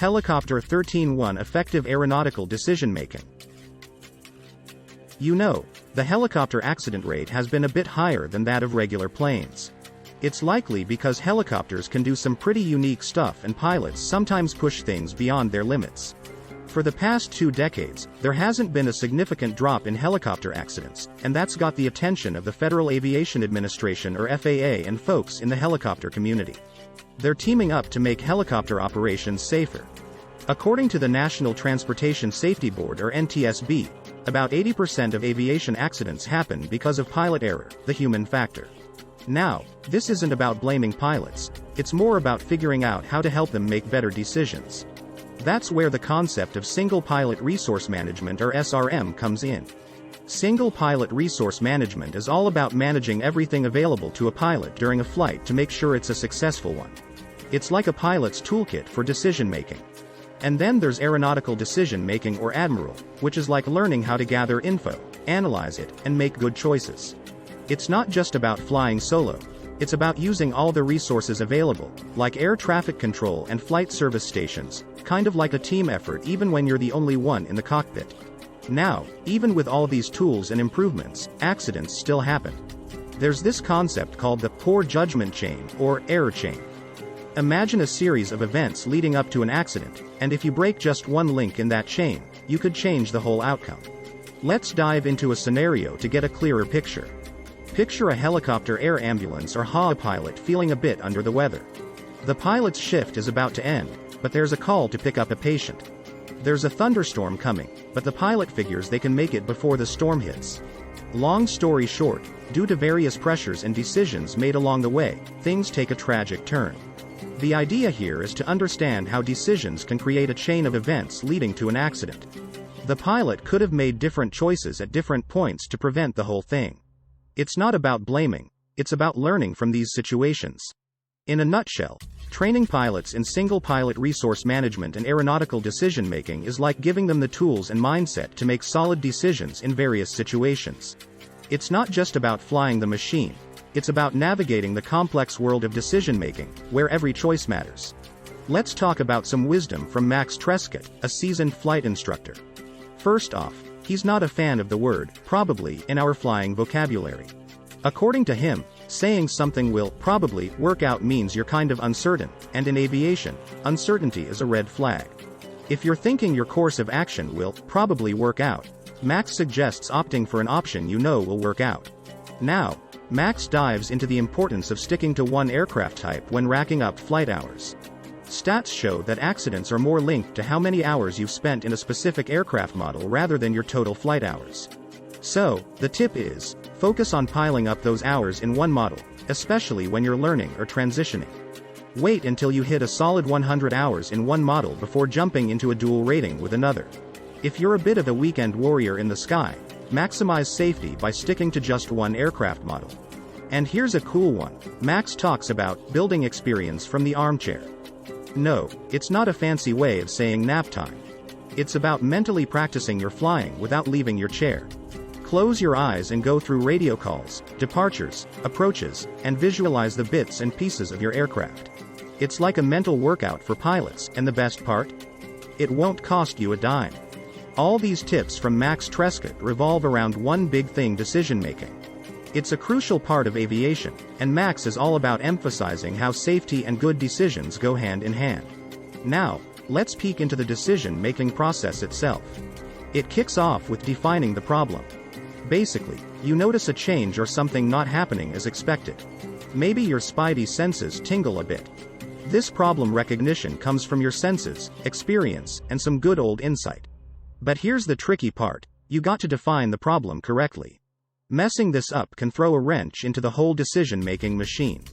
Helicopter 13.1 Effective Aeronautical Decision-Making. You know, the helicopter accident rate has been a bit higher than that of regular planes. It's likely because helicopters can do some pretty unique stuff and pilots sometimes push things beyond their limits. For the past 2 decades, there hasn't been a significant drop in helicopter accidents, and that's got the attention of the Federal Aviation Administration or FAA and folks in the helicopter community. They're teaming up to make helicopter operations safer. According to the National Transportation Safety Board or NTSB, about 80% of aviation accidents happen because of pilot error, the human factor. Now, this isn't about blaming pilots, it's more about figuring out how to help them make better decisions. That's where the concept of Single Pilot Resource Management or SRM comes in. Single Pilot Resource Management is all about managing everything available to a pilot during a flight to make sure it's a successful one. It's like a pilot's toolkit for decision-making. And then there's Aeronautical Decision-Making or Admiral, which is like learning how to gather info, analyze it, and make good choices. It's not just about flying solo. It's about using all the resources available, like air traffic control and flight service stations, kind of like a team effort even when you're the only one in the cockpit. Now, even with all these tools and improvements, accidents still happen. There's this concept called the poor judgment chain, or error chain. Imagine a series of events leading up to an accident, and if you break just one link in that chain, you could change the whole outcome. Let's dive into a scenario to get a clearer picture. Picture a helicopter air ambulance or HAA pilot feeling a bit under the weather. The pilot's shift is about to end, but there's a call to pick up a patient. There's a thunderstorm coming, but the pilot figures they can make it before the storm hits. Long story short, due to various pressures and decisions made along the way, things take a tragic turn. The idea here is to understand how decisions can create a chain of events leading to an accident. The pilot could have made different choices at different points to prevent the whole thing. It's not about blaming, it's about learning from these situations. In a nutshell, training pilots in single pilot resource management and aeronautical decision-making is like giving them the tools and mindset to make solid decisions in various situations. It's not just about flying the machine, it's about navigating the complex world of decision-making, where every choice matters. Let's talk about some wisdom from Max Trescott, a seasoned flight instructor. First off, he's not a fan of the word probably in our flying vocabulary. According to him, saying something will probably work out means you're kind of uncertain, and in aviation, uncertainty is a red flag. If you're thinking your course of action will probably work out, Max suggests opting for an option you know will work out. Now, Max dives into the importance of sticking to one aircraft type when racking up flight hours. Stats show that accidents are more linked to how many hours you've spent in a specific aircraft model rather than your total flight hours. So, the tip is, focus on piling up those hours in one model, especially when you're learning or transitioning. Wait until you hit a solid 100 hours in one model before jumping into a dual rating with another. If you're a bit of a weekend warrior in the sky, maximize safety by sticking to just one aircraft model. And here's a cool one. Max talks about building experience from the armchair. No, it's not a fancy way of saying nap time. It's about mentally practicing your flying without leaving your chair. Close your eyes and go through radio calls, departures, approaches, and visualize the bits and pieces of your aircraft. It's like a mental workout for pilots, and the best part? It won't cost you a dime. All these tips from Max Trescott revolve around one big thing: decision-making. It's a crucial part of aviation, and Max is all about emphasizing how safety and good decisions go hand in hand. Now, let's peek into the decision-making process itself. It kicks off with defining the problem. Basically, you notice a change or something not happening as expected. Maybe your spidey senses tingle a bit. This problem recognition comes from your senses, experience, and some good old insight. But here's the tricky part: you got to define the problem correctly. Messing this up can throw a wrench into the whole decision-making machine.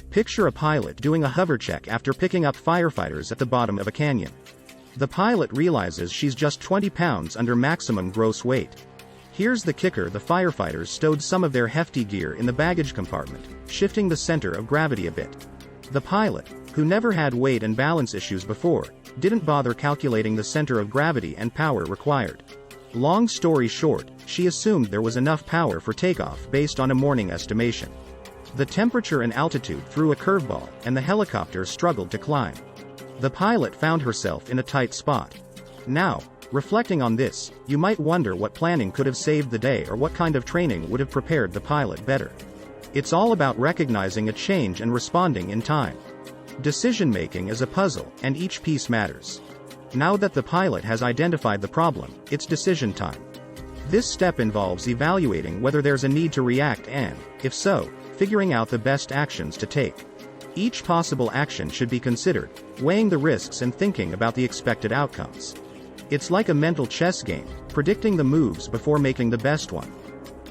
Picture a pilot doing a hover check after picking up firefighters at the bottom of a canyon. The pilot realizes she's just 20 pounds under maximum gross weight. Here's the kicker: the firefighters stowed some of their hefty gear in the baggage compartment, shifting the center of gravity a bit. The pilot, who never had weight and balance issues before, didn't bother calculating the center of gravity and power required. Long story short, she assumed there was enough power for takeoff based on a morning estimation. The temperature and altitude threw a curveball, and the helicopter struggled to climb. The pilot found herself in a tight spot. Now, reflecting on this, you might wonder what planning could have saved the day or what kind of training would have prepared the pilot better. It's all about recognizing a change and responding in time. Decision-making is a puzzle, and each piece matters. Now that the pilot has identified the problem, it's decision time. This step involves evaluating whether there's a need to react and, if so, figuring out the best actions to take. Each possible action should be considered, weighing the risks and thinking about the expected outcomes. It's like a mental chess game, predicting the moves before making the best one.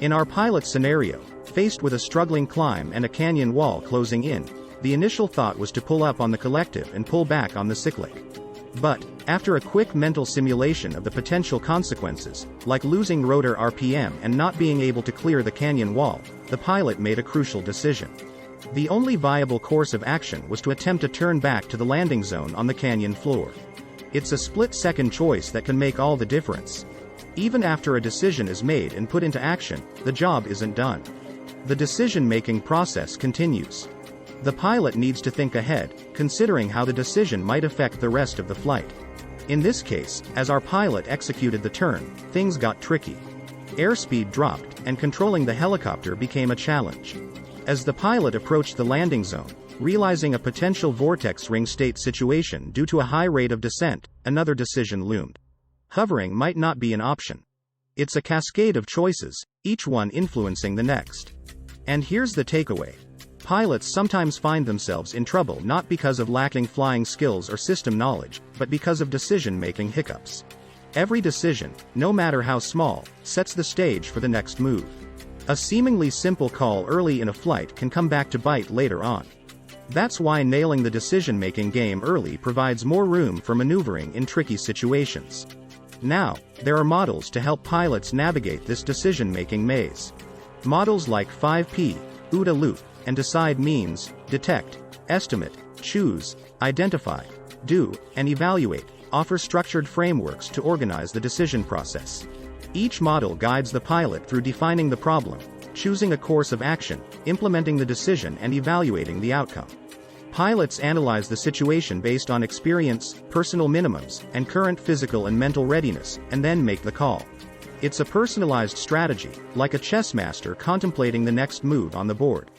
In our pilot scenario, faced with a struggling climb and a canyon wall closing in, the initial thought was to pull up on the collective and pull back on the cyclic. But, after a quick mental simulation of the potential consequences, like losing rotor RPM and not being able to clear the canyon wall, the pilot made a crucial decision. The only viable course of action was to attempt to turn back to the landing zone on the canyon floor. It's a split-second choice that can make all the difference. Even after a decision is made and put into action, the job isn't done. The decision-making process continues. The pilot needs to think ahead, considering how the decision might affect the rest of the flight. In this case, as our pilot executed the turn, things got tricky. Airspeed dropped, and controlling the helicopter became a challenge. As the pilot approached the landing zone, realizing a potential vortex ring state situation due to a high rate of descent, another decision loomed. Hovering might not be an option. It's a cascade of choices, each one influencing the next. And here's the takeaway. Pilots sometimes find themselves in trouble not because of lacking flying skills or system knowledge, but because of decision-making hiccups. Every decision, no matter how small, sets the stage for the next move. A seemingly simple call early in a flight can come back to bite later on. That's why nailing the decision-making game early provides more room for maneuvering in tricky situations. Now, there are models to help pilots navigate this decision-making maze. Models like 5P, OODA Loop, and Decide means, detect, estimate, choose, identify, do, and evaluate, offer structured frameworks to organize the decision process. Each model guides the pilot through defining the problem, choosing a course of action, implementing the decision and evaluating the outcome. Pilots analyze the situation based on experience, personal minimums, and current physical and mental readiness, and then make the call. It's a personalized strategy, like a chess master contemplating the next move on the board.